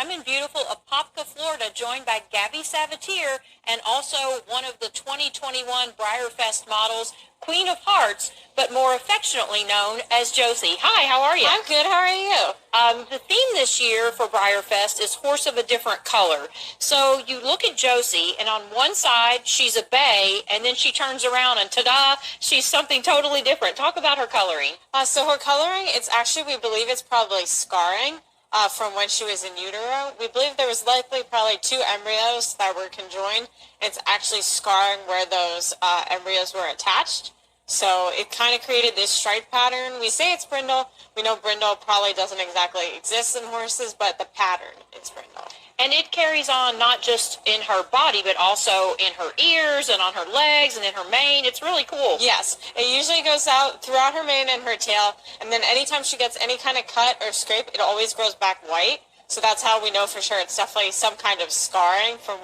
I'm in beautiful Apopka, Florida, joined by Gabby Savatier and also one of the 2021 Breyerfest models, Queen of Hearts, but more affectionately known as Josie. Hi, how are you? I'm good. How are you? The theme this year for Breyerfest is Horse of a Different Color. So you look at Josie, and on one side, she's a bay, and then she turns around and ta-da, she's something totally different. Talk about her coloring. So her coloring, it's actually, we believe it's probably scarring from when she was in utero. We believe there was likely probably 2 embryos that were conjoined. It's actually scarring where those embryos were attached. So it kind of created this stripe pattern. We say it's brindle. We know brindle probably doesn't exactly exist in horses, but the pattern is brindle. And it carries on not just in her body, but also in her ears and on her legs and in her mane. It's really cool. Yes, it usually goes out throughout her mane and her tail, and then anytime she gets any kind of cut or scrape, it always grows back white. So that's how we know for sure it's definitely some kind of scarring from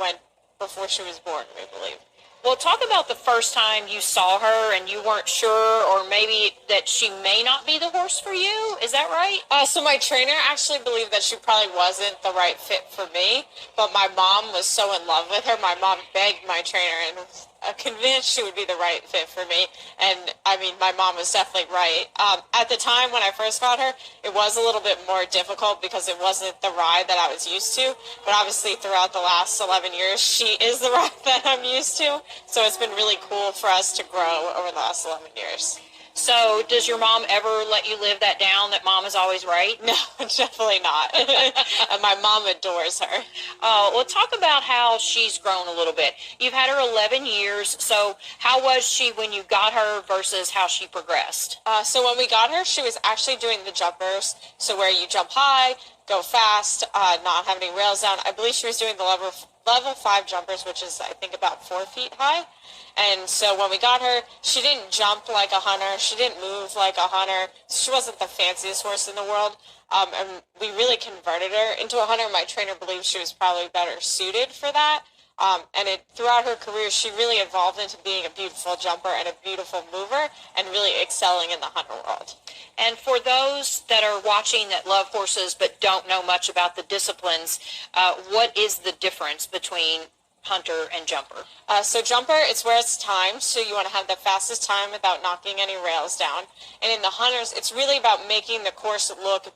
before she was born, we believe. Well, talk about the first time you saw her and you weren't sure, or maybe that she may not be the horse for you. Is that right? So my trainer actually believed that she probably wasn't the right fit for me, but my mom was so in love with her. My mom begged my trainer and was convinced she would be the right fit for me. And I mean, my mom was definitely right. At the time when I first got her, it was a little bit more difficult because it wasn't the ride that I was used to. But obviously throughout the last 11 years, she is the ride that I'm used to. So it's been really cool for us to grow over the last 11 years. So does your mom ever let you live that down, that mom is always right? No, definitely not. And my mom adores her. Well, talk about how she's grown a little bit. You've had her 11 years, so how was she when you got her versus how she progressed? So when we got her, she was actually doing the jumpers, so where you jump high, go fast, not have any rails down. I believe she was doing the level 5 jumpers, which is, I think, about 4 feet high. And so when we got her, she didn't jump like a hunter. She didn't move like a hunter. She wasn't the fanciest horse in the world. And we really converted her into a hunter. My trainer believes she was probably better suited for that. Throughout her career, she really evolved into being a beautiful jumper and a beautiful mover and really excelling in the hunter world. And for those that are watching that love horses but don't know much about the disciplines, what is the difference between hunter and jumper? So jumper, it's where it's timed, so you want to have the fastest time without knocking any rails down. And in the hunters, it's really about making the course look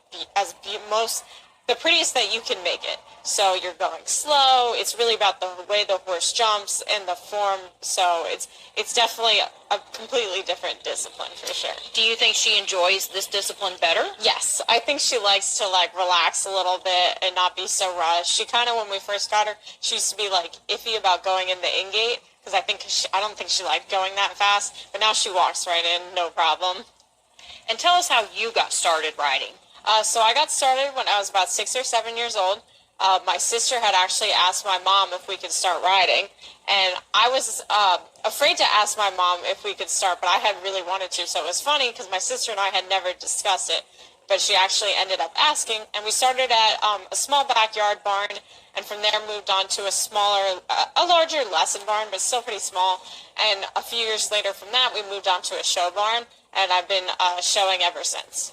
the prettiest that you can make it. So you're going slow. It's really about the way the horse jumps and the form. So it's definitely a completely different discipline for sure. Do you think she enjoys this discipline better? Yes, I think she likes to relax a little bit and not be so rushed. She kind of, when we first got her, she used to be iffy about going in the in-gate because I don't think she liked going that fast. But now she walks right in, no problem. And tell us how you got started riding. So I got started when I was about 6 or 7 years old. My sister had actually asked my mom if we could start riding, and I was afraid to ask my mom if we could start, but I had really wanted to, so it was funny because my sister and I had never discussed it, but she actually ended up asking, and we started at a small backyard barn, and from there moved on to a larger lesson barn, but still pretty small, and a few years later from that, we moved on to a show barn, and I've been showing ever since.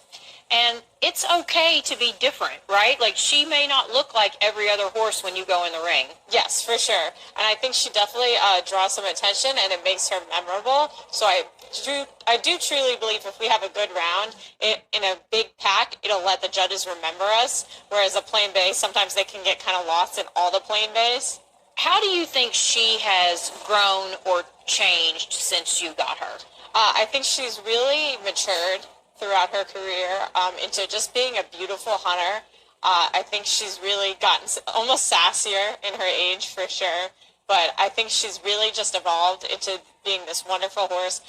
And it's okay to be different, right? Like, she may not look like every other horse when you go in the ring. Yes, for sure. And I think she definitely draws some attention, and it makes her memorable. So I do truly believe if we have a good round in a big pack, it'll let the judges remember us. Whereas a plain bay, sometimes they can get kind of lost in all the plain bays. How do you think she has grown or changed since you got her? I think she's really matured throughout her career into just being a beautiful hunter. I think she's really gotten almost sassier in her age for sure, but I think she's really just evolved into being this wonderful horse.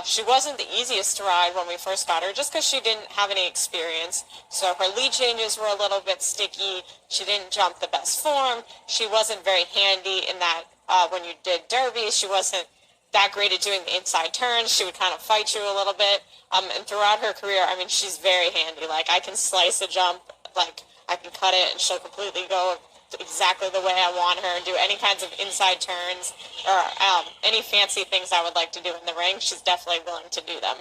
She wasn't the easiest to ride when we first got her just because she didn't have any experience. So her lead changes were a little bit sticky. She didn't jump the best form. She wasn't very handy in that when you did derbies, she wasn't that great at doing the inside turns. She would kind of fight you a little bit. And throughout her career, I mean, she's very handy. I can slice a jump, I can cut it, and she'll completely go exactly the way I want her and do any kinds of inside turns or any fancy things I would like to do in the ring. She's definitely willing to do them.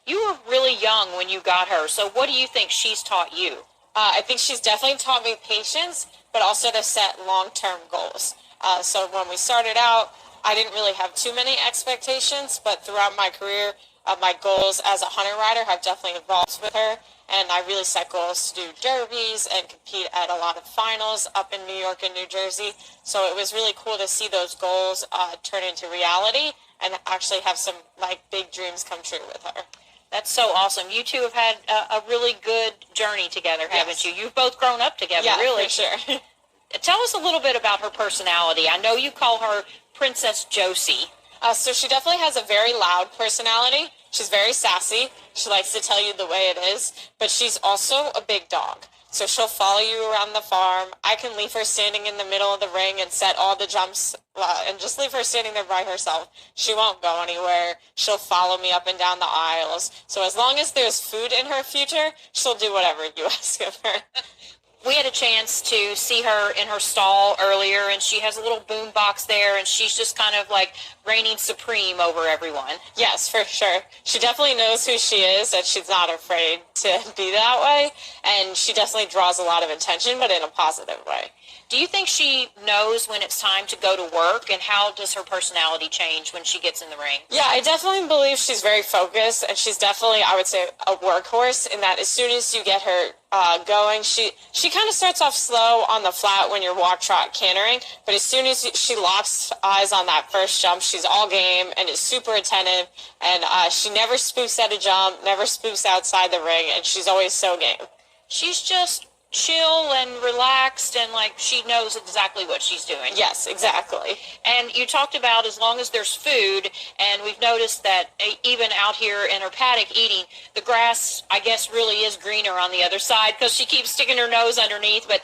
You were really young when you got her, so what do you think she's taught you? I think she's definitely taught me patience, but also to set long-term goals. So when we started out, I didn't really have too many expectations, but throughout my career, my goals as a hunter rider have definitely evolved with her, and I really set goals to do derbies and compete at a lot of finals up in New York and New Jersey. So it was really cool to see those goals turn into reality and actually have some like big dreams come true with her. That's so awesome. You two have had a really good journey together, haven't you? You've both grown up together, really. For sure. Tell us a little bit about her personality. I know you call her Princess Josie. So she definitely has a very loud personality. She's very sassy. She likes to tell you the way it is, but she's also a big dog. So she'll follow you around the farm. I can leave her standing in the middle of the ring and set all the jumps and just leave her standing there by herself. She won't go anywhere. She'll follow me up and down the aisles. So as long as there's food in her future, she'll do whatever you ask of her. We had a chance to see her in her stall earlier, and she has a little boom box there, and she's just kind of like reigning supreme over everyone. Yes, for sure. She definitely knows who she is, and she's not afraid to be that way, and she definitely draws a lot of attention, but in a positive way. Do you think she knows when it's time to go to work, and how does her personality change when she gets in the ring? Yeah, I definitely believe she's very focused, and she's definitely, I would say, a workhorse in that as soon as you get her going, she kind of starts off slow on the flat when you're walk, trot, cantering, but as soon as she locks eyes on that first jump, she's all game and is super attentive, and she never spoofs at a jump, never spoofs outside the ring, and she's always so game. She's just chill and relaxed, and like she knows exactly what she's doing. Yes, exactly. And you talked about as long as there's food, and we've noticed that even out here in her paddock eating, the grass, I guess, really is greener on the other side because she keeps sticking her nose underneath. But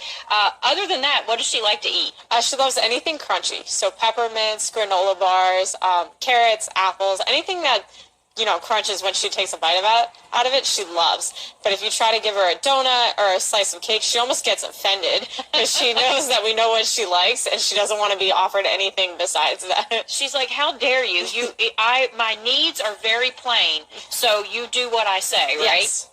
other than that, what does she like to eat? She loves anything crunchy. So peppermints, granola bars, carrots, apples, anything that crunches when she takes a bite out of it, she loves. But if you try to give her a donut or a slice of cake, she almost gets offended because she knows that we know what she likes and she doesn't want to be offered anything besides that. She's like, how dare you? My needs are very plain, so you do what I say, right? Yes.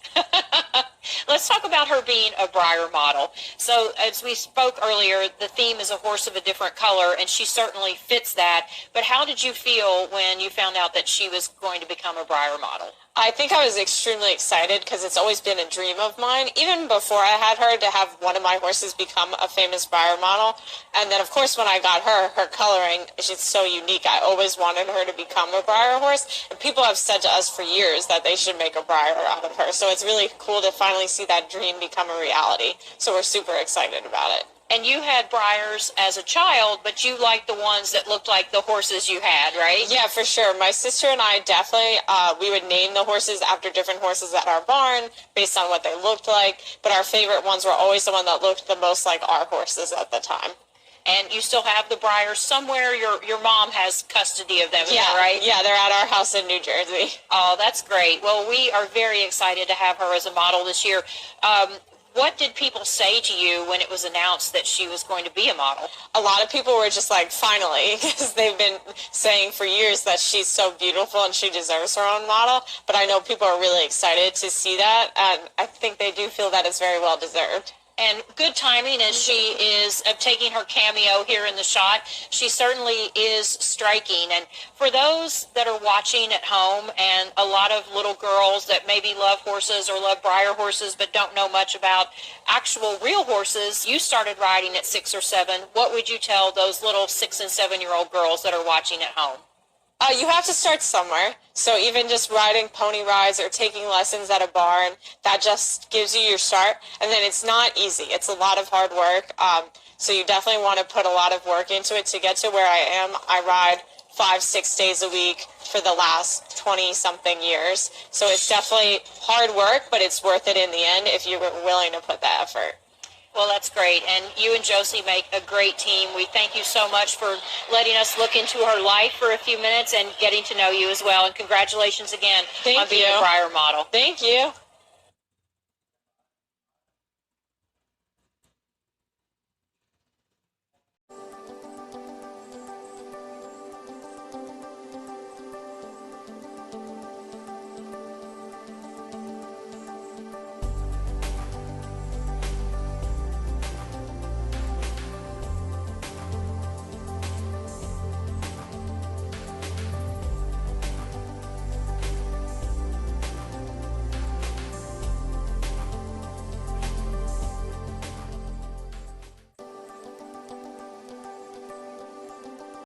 Let's talk about her being a Breyer model. So as we spoke earlier, the theme is a horse of a different color, and she certainly fits that. But how did you feel when you found out that she was going to become a Breyer model? I think I was extremely excited because it's always been a dream of mine, even before I had her, to have one of my horses become a famous Breyer model. And then, of course, when I got her coloring, she's so unique. I always wanted her to become a Breyer horse. And people have said to us for years that they should make a Breyer out of her. So it's really cool to finally see that dream become a reality. So we're super excited about it. And you had Breyers as a child, but you liked the ones that looked like the horses you had, right? Yeah, for sure. My sister and I definitely, we would name the horses after different horses at our barn based on what they looked like. But our favorite ones were always the one that looked the most like our horses at the time. And you still have the Breyers somewhere. Your mom has custody of them, is that right? Yeah, they're at our house in New Jersey. Oh, that's great. Well, we are very excited to have her as a model this year. What did people say to you when it was announced that she was going to be a model? A lot of people were just like, finally, because they've been saying for years that she's so beautiful and she deserves her own model. But I know people are really excited to see that, and I think they do feel that it's very well deserved. And good timing as she is taking her cameo here in the shot. She certainly is striking. And for those that are watching at home, and a lot of little girls that maybe love horses or love Breyer horses but don't know much about actual real horses, you started riding at 6 or 7. What would you tell those little 6 and 7-year-old girls that are watching at home? You have to start somewhere. So even just riding pony rides or taking lessons at a barn, that just gives you your start. And then it's not easy. It's a lot of hard work. So you definitely want to put a lot of work into it to get to where I am. I ride 5-6 days a week for the last 20-something years. So it's definitely hard work, but it's worth it in the end if you're willing to put the effort. Well, that's great. And you and Josie make a great team. We thank you so much for letting us look into her life for a few minutes and getting to know you as well. And congratulations again on being a Breyer model. Thank you.